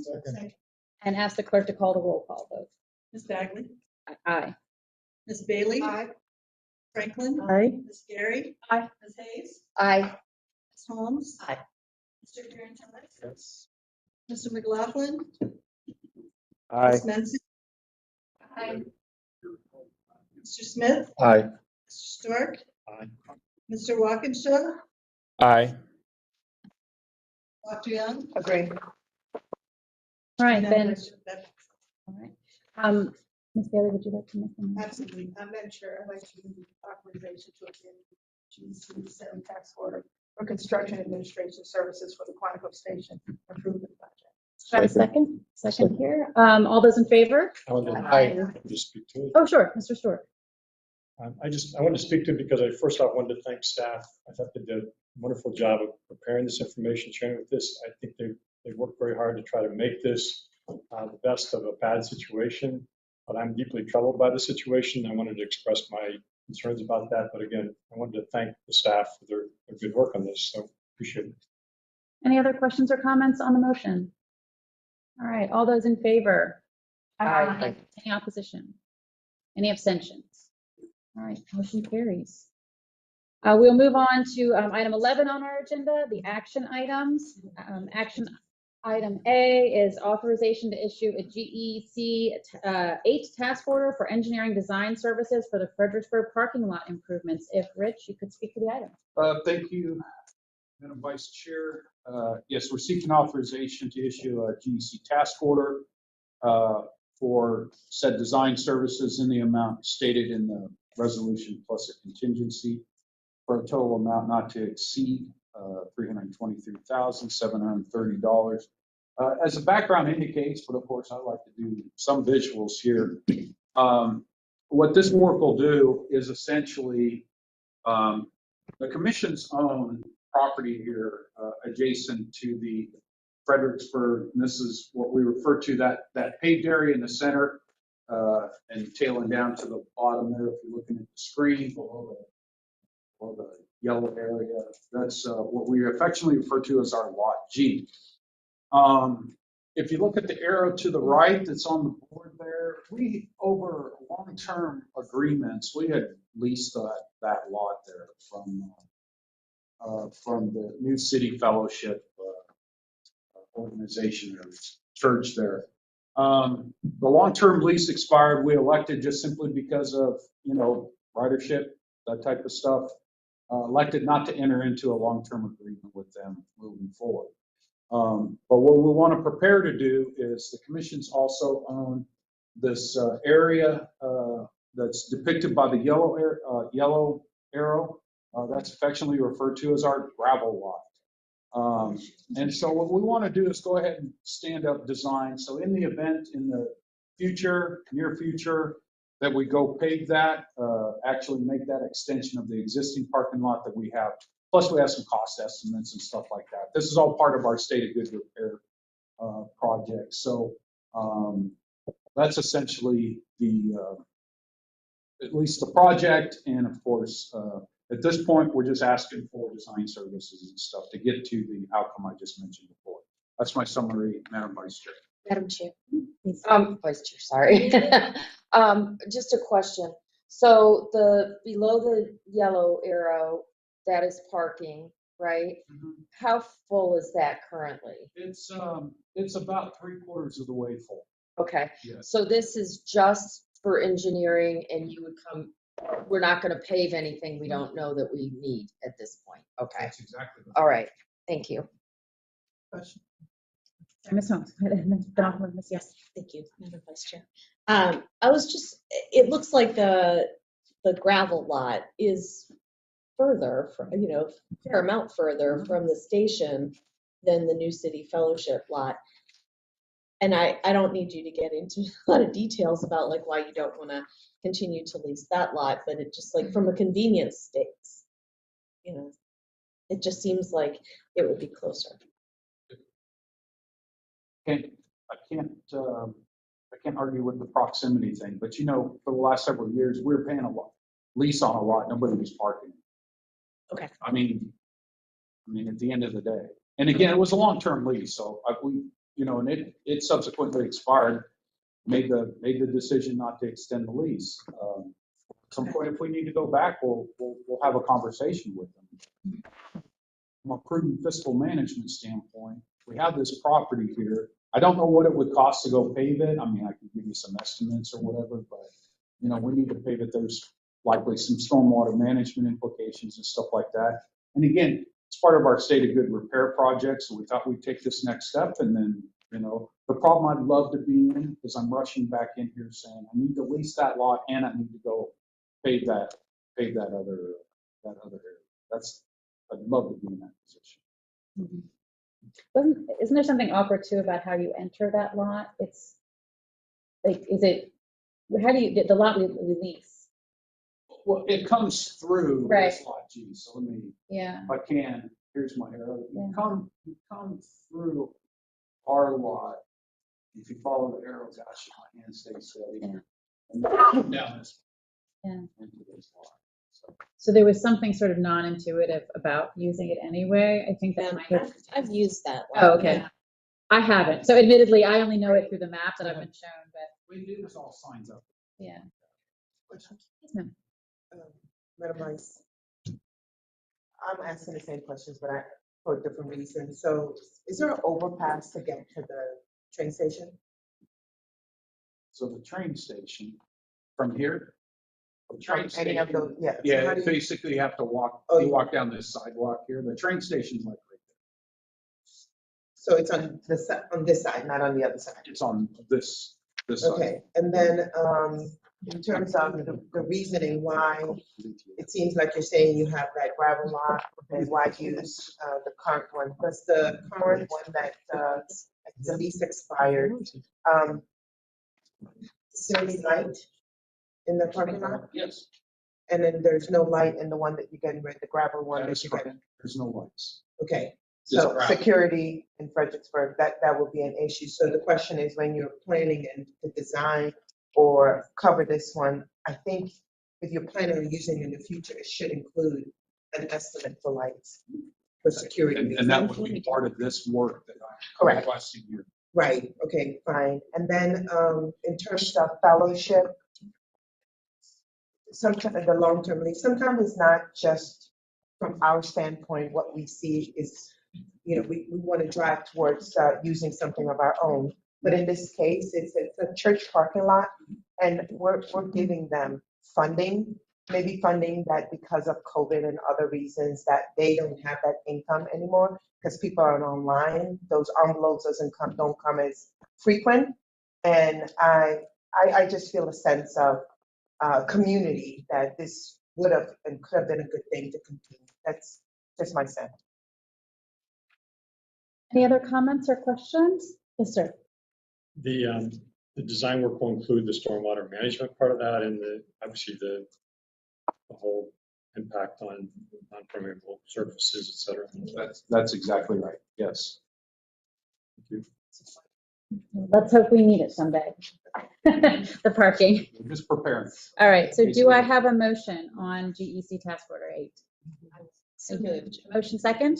second? Second. And ask the clerk to call the roll call vote. Ms. Bagley, Aye. Ms. Bailey. Aye. Franklin. Aye. Ms. Gary. Aye. Ms. Hayes. Aye. Ms. Holmes. Aye. Mr. Tarantino. Yes. Mr. McLaughlin. Aye. Ms. Mency. Aye. Mr. Smith. Aye. Mr. Stork. Aye. Mr. Walkinshaw. Aye. Dr. Young. Agree. All right, then. That- All right. Ms. Bailey, would you like to make a motion? Absolutely. Madam Chair, I'd like to move authorization to amend GC7 tax order for construction administration services for the Quantico Station improvement project. Do I have a second? Second here. All those in favor? I wanted Aye. to speak to it. Oh, sure, Mr. Stewart. I wanted to speak to it because I first off wanted to thank staff. I thought they did a wonderful job of preparing this information, sharing with this. I think they worked very hard to try to make this the best of a bad situation. But I'm deeply troubled by the situation. I wanted to express my concerns about that. But again, I wanted to thank the staff for their good work on this. So appreciate it. Any other questions or comments on the motion? All right, all those in favor? Aye. Any opposition? Any abstentions? All right, motion carries. We'll move on to item 11 on our agenda, the action items. Action item A is authorization to issue a GEC 8 task order for engineering design services for the Fredericksburg parking lot improvements. If Rich, you could speak to the item. Thank you, Madam Vice Chair. Yes, we're seeking authorization to issue a GEC task order for said design services in the amount stated in the resolution plus a contingency for a total amount not to exceed $323,730. As the background indicates, but of course I like to do some visuals here. What this work will do is essentially the commission's own property here adjacent to the Fredericksburg, and this is what we refer to that paved area in the center and tailing down to the bottom there. If you're looking at the screen below the yellow area, that's what we affectionately refer to as our Lot G. If you look at the arrow to the right that's on the board there, we, over long-term agreements, we had leased that lot there from the New City Fellowship organization or church there. The long-term lease expired. We elected, just simply because of, ridership, that type of stuff, elected not to enter into a long-term agreement with them moving forward. But what we want to prepare to do is the commissions also own this area that's depicted by the yellow arrow. That's affectionately referred to as our gravel lot. And so what we want to do is go ahead and stand up design. So in the event in the future, near future, that we go pave that, actually make that extension of the existing parking lot that we have. Plus we have some cost estimates and stuff like that. This is all part of our state of good repair project. So that's essentially at least the project. And of course, at this point, we're just asking for design services and stuff to get to the outcome I just mentioned before. That's my summary, Madam Vice Chair. Madam Chair. Vice Chair, sorry. Just a question. So below the yellow arrow, that is parking, right? Mm-hmm. How full is that currently? It's about 3/4 of the way full. Okay. Yes. So this is just for engineering, and you would come. We're not going to pave anything we don't know that we need at this point. Okay. That's exactly. All right. Thank you. Question. Ms. Holmes. Yes. Thank you, Madam Vice Chair. It looks like the gravel lot is further from, a fair amount further from the station than the New City Fellowship lot. And I don't need you to get into a lot of details about like why you don't want to continue to lease that lot, but it just like from a convenience stakes, it just seems like it would be closer. I can't argue with the proximity thing, but for the last several years, we were paying a lease on a lot. Nobody was parking. Okay. I mean, at the end of the day, and again, it was a long-term lease, so you know, and it subsequently expired, made the decision not to extend the lease. At some point, if we need to go back, we'll have a conversation with them. From a prudent fiscal management standpoint, we have this property here. I don't know what it would cost to go pave it. I mean, I could give you some estimates or whatever, but, you know, we need to pave it. There's likely some stormwater management implications and stuff like that. And again, it's part of our state of good repair project, so we thought we'd take this next step. And then, you know, the problem I'd love to be in is I'm rushing back in here saying, I need to lease that lot and I need to go pave that other area. I'd love to be in that position. Isn't there something awkward too about how you enter that lot? It's like, how do you, the lot we lease? Well, it comes through Right. this lot, G, so let me, Yeah. if I can, here's my arrow. You Yeah. come through our lot. If you follow the arrow, gosh, my hand stays steady. Yeah. And then down this. Yeah. Into this lot. So there was something sort of non-intuitive about using it anyway. I think that might have. I've used that. Oh, okay. I haven't. So admittedly, I only know it through the map that I've been shown, but We do this all signs up. yeah. Question. Yes, ma'am. Madam Vice, I'm asking the same questions, but for different reasons. So is there an overpass to get to the train station? So the train station from here. The train From any of station. those, yeah. So Yeah, how do you- basically you have to walk, Oh, you you- walk down this sidewalk here. The train station's like right So it's on this side, not on the other side? there. It's on this side. Okay, and then, in terms of the reasoning why, it seems like you're saying you have that gravel lot, and why use, the current one? Does the current one that, the lease expired, is there any light in the parking lot? Yes, And then there's no light in the one that you're getting rid, the gravel one that that is you're correct. getting? There's no lights. Okay, Just so gravel. security in Fredericksburg, that would be an issue. So the question is, when you're planning and to design or cover this one, I think if you're planning on using it in the future, it should include an estimate for lights, for security. And that would be part of this work that I'm Correct. requesting here. Right, okay, fine. And then, in terms of fellowship, sometimes the long-term lease, sometimes it's not just from our standpoint, what we see is, you know, we want to drive towards using something of our own. But in this case, it's a church parking lot, and we're giving them funding, maybe funding that because of COVID and other reasons that they don't have that income anymore, because people are online, those envelopes don't come as frequent. And I just feel a sense of community that this would have and could have been a good thing to continue. That's just my sense. Any other comments or questions? Yes, sir. The design work will include the stormwater management part of that and obviously the whole impact on non-permeable surfaces, et cetera. That's exactly right. Yes. Thank you. Let's hope we need it someday. The parking. We're just preparing. All right, so do I have a motion on GEC Task Order 8? So moved. Motion second?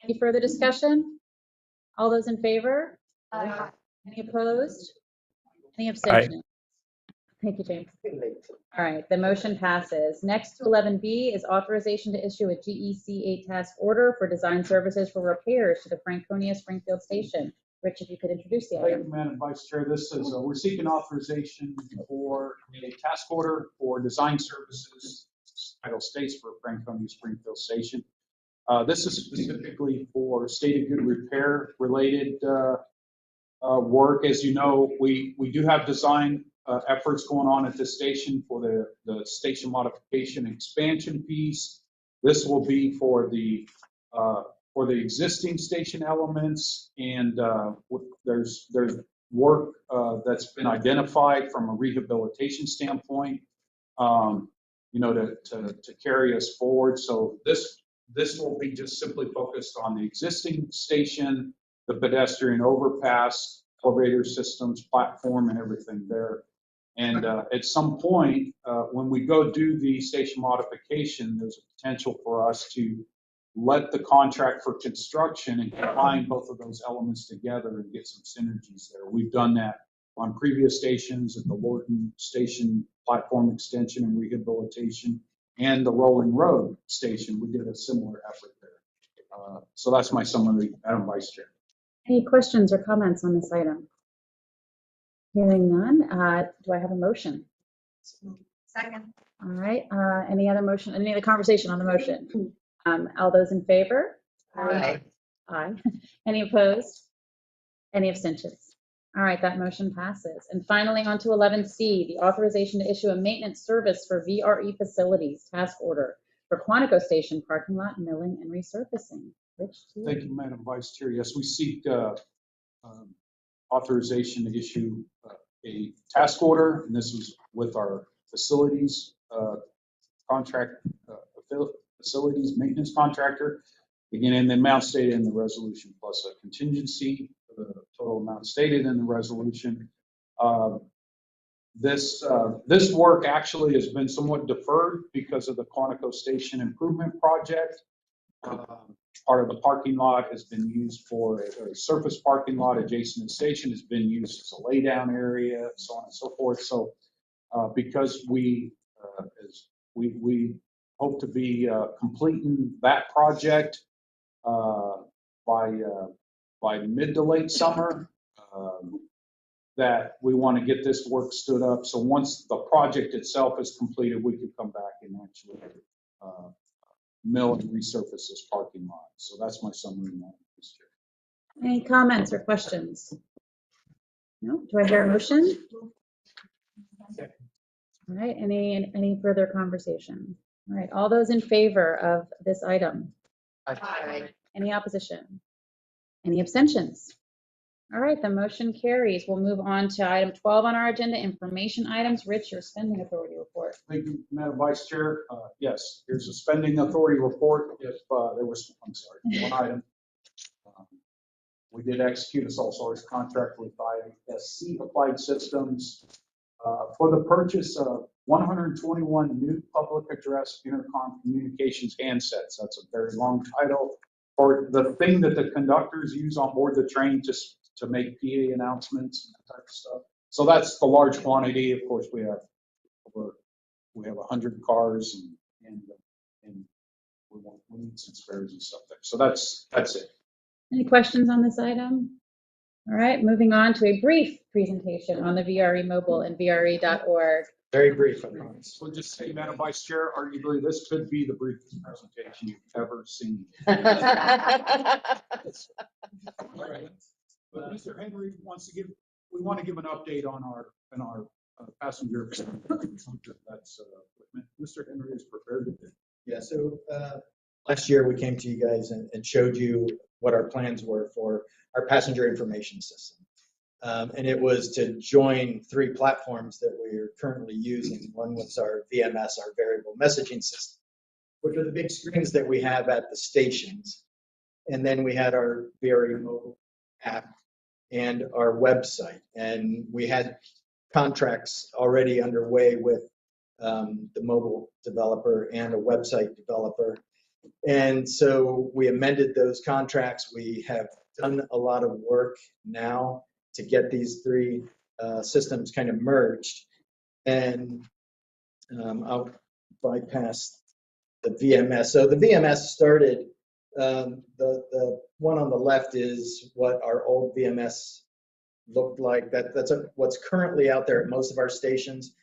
Any further discussion? All those in favor? Any opposed? Any abstentions? Thank you, James. All right, the motion passes. Next to 11B is authorization to issue a GEC 8 task order for design services for repairs to the Franconia Springfield Station. Rich, if you could introduce the Thank item. you, Madam Vice Chair. This is, we're seeking authorization for a task order for design services, title states for Franconia Springfield Station. This is specifically for state of good repair related work. As you know, we do have design efforts going on at this station for the station modification expansion piece. This will be for the existing station elements, and there's work that's been identified from a rehabilitation standpoint, you know, to carry us forward. So this will be just simply focused on the existing station, the pedestrian overpass, elevator systems, platform, and everything there. And at some point, when we go do the station modification, there's a potential for us to let the contract for construction and combine both of those elements together and get some synergies there. We've done that on previous stations at the Lorton Station platform extension and rehabilitation and the Rolling Road station. We did a similar effort there. So that's my summary, Madam Vice Chair. Any questions or comments on this item? Hearing none, do I have a motion? Second. All right, any other motion, any other conversation on the motion? All those in favor? Aye. Aye. Any opposed? Any abstentions? All right, that motion passes. And finally, on to 11C, the authorization to issue a maintenance service for VRE facilities task order for Quantico Station parking lot milling and resurfacing. Rich, to you. Thank you, Madam Vice Chair. Yes, we seek authorization to issue a task order, and this was with our facilities contract, facilities maintenance contractor. Again, in the amount stated in the resolution plus a contingency for the total amount stated in the resolution. This work actually has been somewhat deferred because of the Quantico Station improvement project. Part of the parking lot has been used for a surface parking lot adjacent to the station has been used as a laydown area, so on and so forth. So because we hope to be completing that project by mid to late summer, that we want to get this work stood up. So once the project itself is completed, we could come back and actually mill and resurface this parking lot. So that's my summary on that, Mr. Chair. Any comments or questions? No? Do I hear a motion? All right, any further conversation? All right, all those in favor of this item? Aye. Any opposition? Any abstentions? All right, the motion carries. We'll move on to item 12 on our agenda, information items. Rich, your spending authority report. Thank you, Madam Vice Chair. Yes, here's a spending authority report. If there was, I'm sorry, one item. We did execute a sole source contract with ISC Applied Systems for the purchase of 121 new public address intercom communications handsets. That's a very long title for the thing that the conductors use on board the train just to make PA announcements and that type of stuff. So that's the large quantity. Of course, we have 100 cars and we need some spares and stuff there. So that's it. Any questions on this item? All right, moving on to a brief presentation on the VRE mobile and VRE.org. Very brief, I promise. We'll just say, Madam Vice Chair, arguably this could be the briefest presentation you've ever seen. All right. But Mr. Henry wants to we want to give an update on our passenger. That's what Mr. Henry is prepared to do. Yeah, so last year we came to you guys and showed you what our plans were for our passenger information system. And it was to join 3 platforms that we're currently using. One was our VMS, our variable messaging system, which are the big screens that we have at the stations. And then we had our VRE mobile app and our website. And we had contracts already underway with the mobile developer and a website developer. And so we amended those contracts. We have done a lot of work now to get these 3 systems kind of merged. And I'll bypass the VMS. So the VMS started, the one on the left is what our old VMS looked like. That's what's currently out there at most of our stations.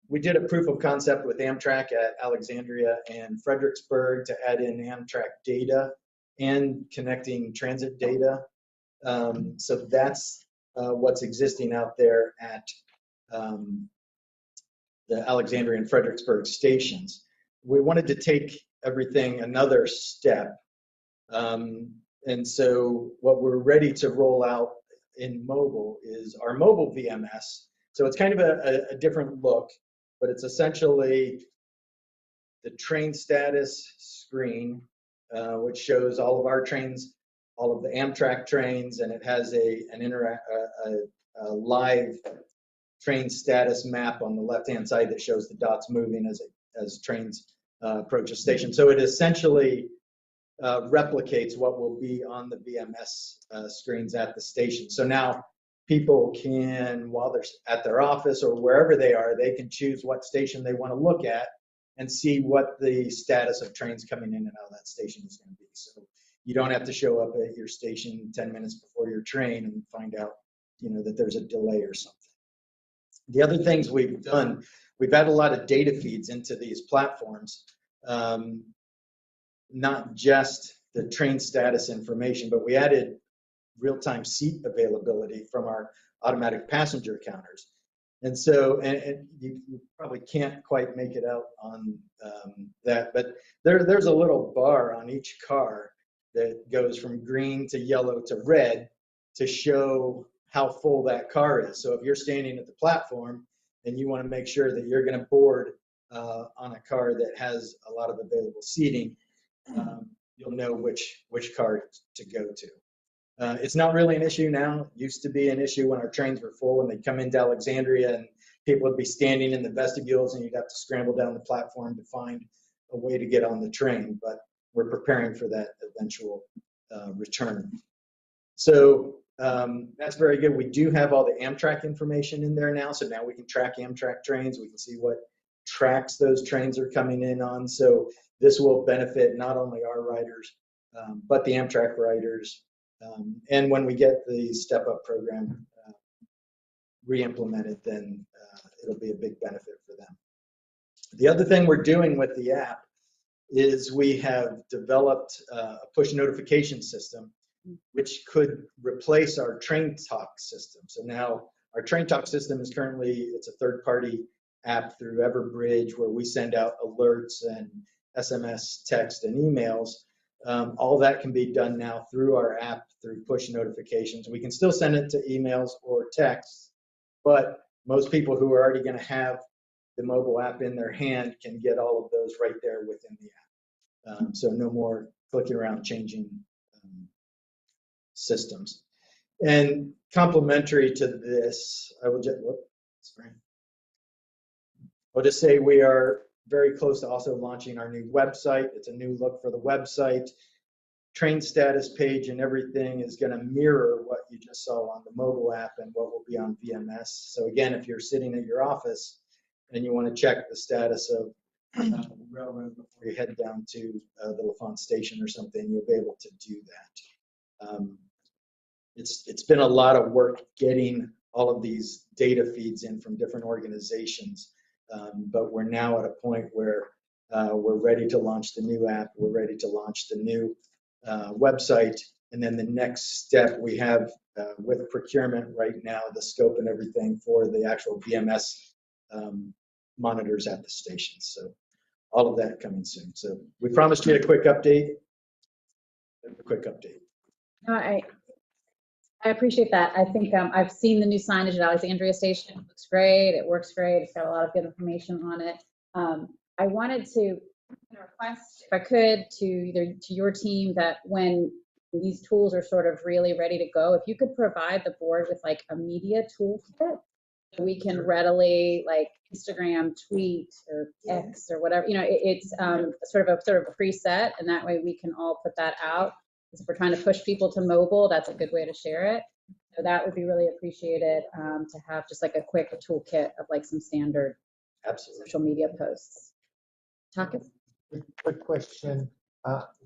We did a proof of concept with Amtrak at Alexandria and Fredericksburg to add in Amtrak data and connecting transit data. So that's what's existing out there at the Alexandria and Fredericksburg stations. We wanted to take everything another step. And so what we're ready to roll out in mobile is our mobile VMS. So it's kind of a different look, but it's essentially the train status screen, which shows all of our trains, all of the Amtrak trains, and it has a live train status map on the left-hand side that shows the dots moving as trains approach a station. So it essentially replicates what will be on the VMS screens at the station. So now people can, while they're at their office or wherever they are, they can choose what station they want to look at and see what the status of trains coming in and out of that station is going to be. So you don't have to show up at your station 10 minutes before your train and find out, that there's a delay or something. The other things we've done, we've had a lot of data feeds into these platforms, not just the train status information, but we added real-time seat availability from our automatic passenger counters. And so, and you probably can't quite make it out on that, but there's a little bar on each car that goes from green to yellow to red to show how full that car is. So if you're standing at the platform and you want to make sure that you're going to board on a car that has a lot of available seating, you'll know which car to go to. It's not really an issue now. It used to be an issue when our trains were full and they'd come into Alexandria and people would be standing in the vestibules and you'd have to scramble down the platform to find a way to get on the train. But we're preparing for that eventual return. So that's very good. We do have all the Amtrak information in there now. So now we can track Amtrak trains. We can see what tracks those trains are coming in on. So this will benefit not only our riders, but the Amtrak riders. And when we get the step-up program re-implemented, then it'll be a big benefit for them. The other thing we're doing with the app is we have developed a push notification system, which could replace our train talk system. So now our train talk system is currently, it's a third-party app through Everbridge where we send out alerts and SMS, text, and emails. All that can be done now through our app, through push notifications. We can still send it to emails or texts, but most people who are already going to have the mobile app in their hand can get all of those right there within the app. So no more clicking around changing systems. And complementary to this, I'll just say we are very close to also launching our new website. It's a new look for the website. Train status page and everything is going to mirror what you just saw on the mobile app and what will be on VMS. So again, if you're sitting at your office and you want to check the status of the railroad before you head down to the LaFont station or something, you'll be able to do that. It's been a lot of work getting all of these data feeds in from different organizations, but we're now at a point where we're ready to launch the new app, we're ready to launch the new website, and then the next step we have with procurement right now, the scope and everything for the actual VMS monitors at the stations. So all of that coming soon. So we promised you a quick update. I appreciate that. I think I've seen the new signage at Alexandria Station. It looks great. It works great. It's got a lot of good information on it. I wanted to request, if I could, to either to your team that when these tools are sort of really ready to go, if you could provide the board with like a media toolkit, we can readily like Instagram, tweet, or X or whatever. It's sort of a preset, and that way we can all put that out. If we're trying to push people to mobile, that's a good way to share it. So that would be really appreciated, to have just like a quick toolkit of like some standard social media posts. Takis? Quick question.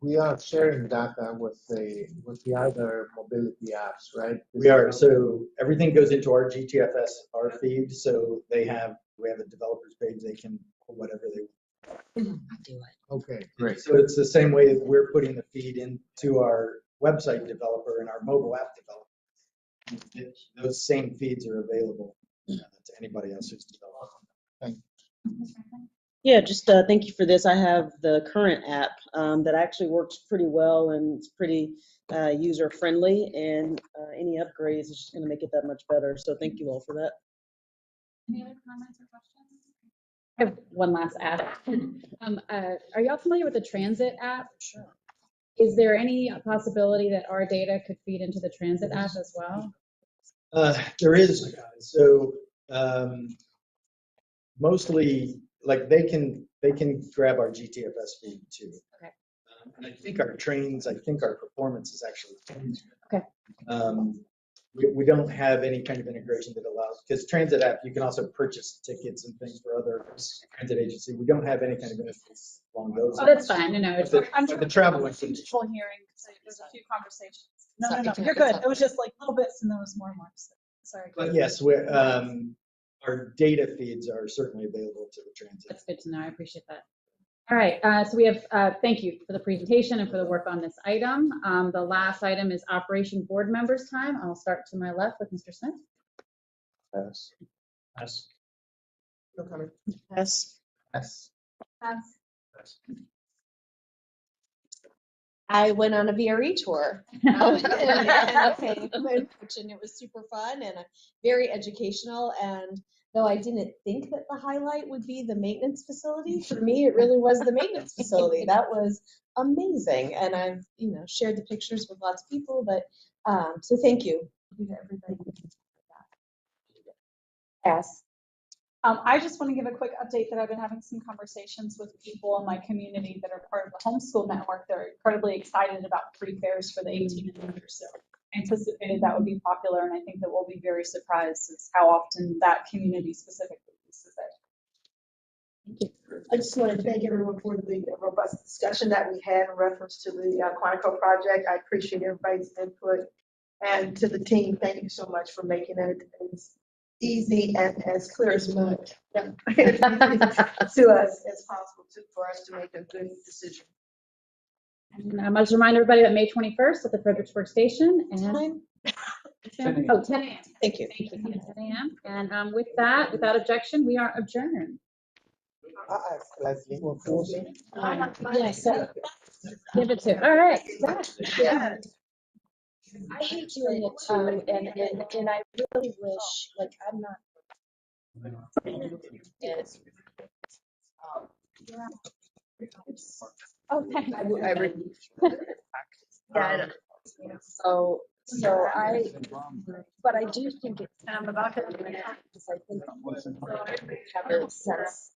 We are sharing data with the other mobility apps, right? We are. So everything goes into our GTFS, our feed. So we have a developers page. They can pull whatever they want. Okay, great. So it's the same way that we're putting the feed into our website developer and our mobile app developer. Those same feeds are available to anybody else who's developing. Thank you. Yeah, just thank you for this. I have the current app that actually works pretty well and it's pretty user friendly, and any upgrades is just going to make it that much better. So thank you all for that. Any other comments or questions? I have one last ask. Are y'all familiar with the transit app? Sure. Is there any possibility that our data could feed into the transit app as well? There is. So mostly, like they can grab our GTFS feed too. Okay. And I think our trains, I think our performance is actually. Okay. We don't have any kind of integration that allows, because transit app, you can also purchase tickets and things for other transit agency. We don't have any kind of interface along those. Oh, that's fine. No, it's But the travel information. Full hearing, so there's a few conversations. No, Sorry, you're good. It was just like little bits and then it was more and more. So, sorry. But yes, we're, our data feeds are certainly available to the transit. That's good to know. I appreciate that. All right, so we have, thank you for the presentation and for the work on this item. The last item is Operation Board Members time. I'll start to my left with Mr. Smith. Pass. Yes. No comment. Yes. Pass. I went on a VRE tour. And it was super fun and very educational. And though I didn't think that the highlight would be the maintenance facility, for me, it really was the maintenance facility. That was amazing. And I've, shared the pictures with lots of people, but, so thank you to everybody. Yes. I just want to give a quick update that I've been having some conversations with people in my community that are part of the homeschool network. They're incredibly excited about free fairs for the 18 and under. So anticipated that would be popular, and I think that we'll be very surprised as how often that community specifically uses it. I just want to thank everyone for the robust discussion that we had in reference to the Quantico project. I appreciate everybody's input. And to the team, thank you so much for making it as easy and as clear as mud to us as possible for us to make a good decision. And I must remind everybody that May 21st at the Fredericksburg Station. And 10 a.m. Thank you. Thank you. 10 a.m. And with that, without objection, we are adjourned. Leslie. Yes. Give it to. All right. Yeah. I hate doing it too, and I really wish, like, I'm not. It's, Oh, thank you. Yeah. But I do think it's. And I'm about to. Because I think. Have a sense.